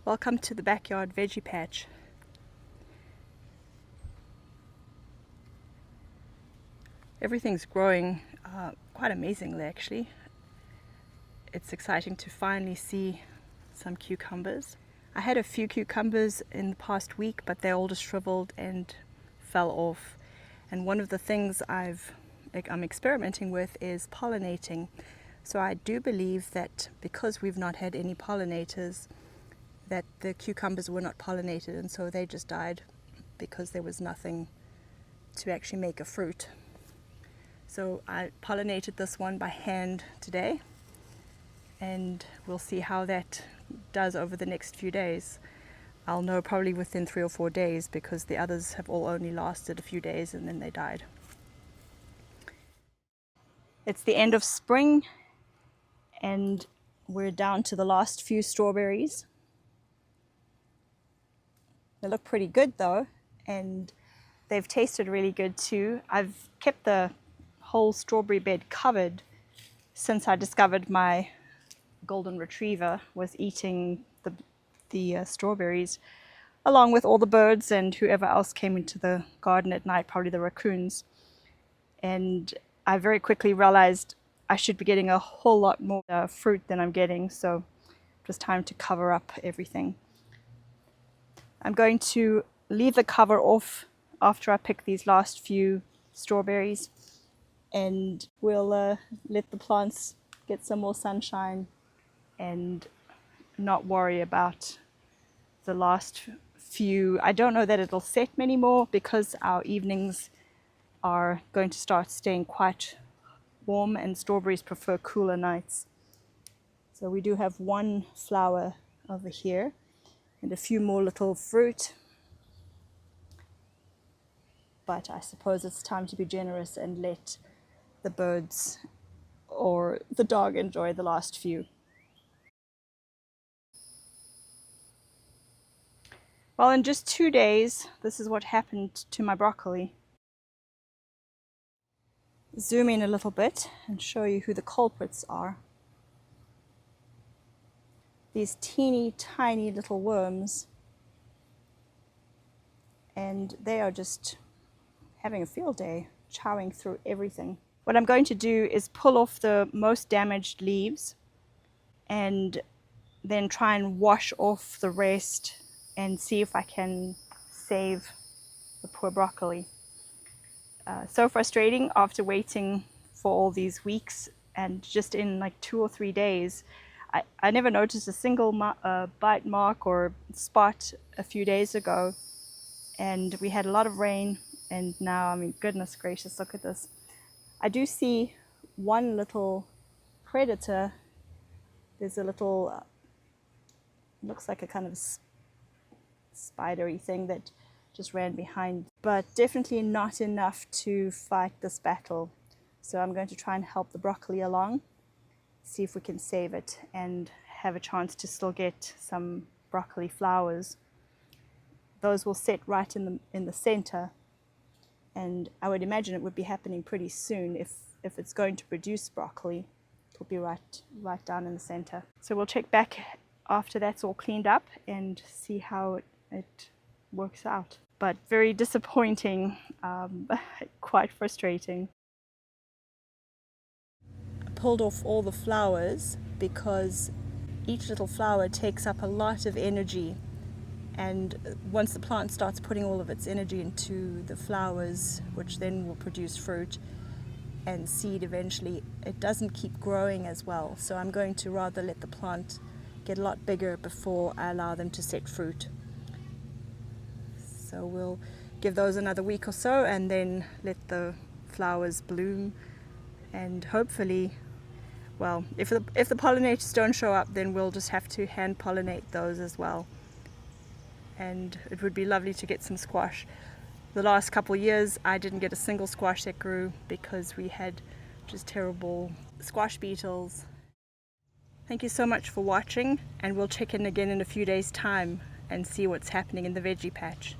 Welcome to the backyard veggie patch. Everything's growing quite amazingly actually. It's exciting to finally see some cucumbers. I had a few cucumbers in the past week, but they all just shriveled and fell off. And one of the things I'm experimenting with is pollinating. So I do believe that because we've not had any pollinators, that the cucumbers were not pollinated, and so they just died because there was nothing to actually make a fruit. So I pollinated this one by hand today, and we'll see how that does over the next few days. I'll know probably within 3 or 4 days, because the others have all only lasted a few days and then they died. It's the end of spring and we're down to the last few strawberries. They look pretty good though, and they've tasted really good too. I've kept the whole strawberry bed covered since I discovered my golden retriever was eating the strawberries, along with all the birds and whoever else came into the garden at night, probably the raccoons. And I very quickly realized I should be getting a whole lot more fruit than I'm getting, so it was time to cover up everything. I'm going to leave the cover off after I pick these last few strawberries, and we'll let the plants get some more sunshine and not worry about the last few. I don't know that it'll set many more, because our evenings are going to start staying quite warm and strawberries prefer cooler nights. So we do have one flower over here and a few more little fruit, but I suppose it's time to be generous and let the birds or the dog enjoy the last few. Well, in just 2 days, this is what happened to my broccoli. Zoom in a little bit and show you who the culprits are. These teeny tiny little worms, and they are just having a field day, chowing through everything. What I'm going to do is pull off the most damaged leaves and then try and wash off the rest and see if I can save the poor broccoli. So frustrating after waiting for all these weeks, and just in like 2 or 3 days I never noticed a single bite mark or spot a few days ago, and we had a lot of rain, and now, I mean, goodness gracious, look at this. I do see one little predator. There's a little looks like a kind of spidery thing that just ran behind, but definitely not enough to fight this battle. So I'm going to try and help the broccoli along, see if we can save it and have a chance to still get some broccoli flowers. Those will set right in the center, and I would imagine it would be happening pretty soon. If it's going to produce broccoli, it'll be right down in the center. So we'll check back after that's all cleaned up and see how it works out. But very disappointing, quite frustrating. I pulled off all the flowers because each little flower takes up a lot of energy, and once the plant starts putting all of its energy into the flowers, which then will produce fruit and seed eventually, it doesn't keep growing as well. So I'm going to rather let the plant get a lot bigger before I allow them to set fruit. So we'll give those another week or so and then let the flowers bloom, and hopefully, well, if the pollinators don't show up, then we'll just have to hand pollinate those as well. And it would be lovely to get some squash. The last couple of years I didn't get a single squash that grew because we had just terrible squash beetles. Thank you so much for watching, and we'll check in again in a few days' time and see what's happening in the veggie patch.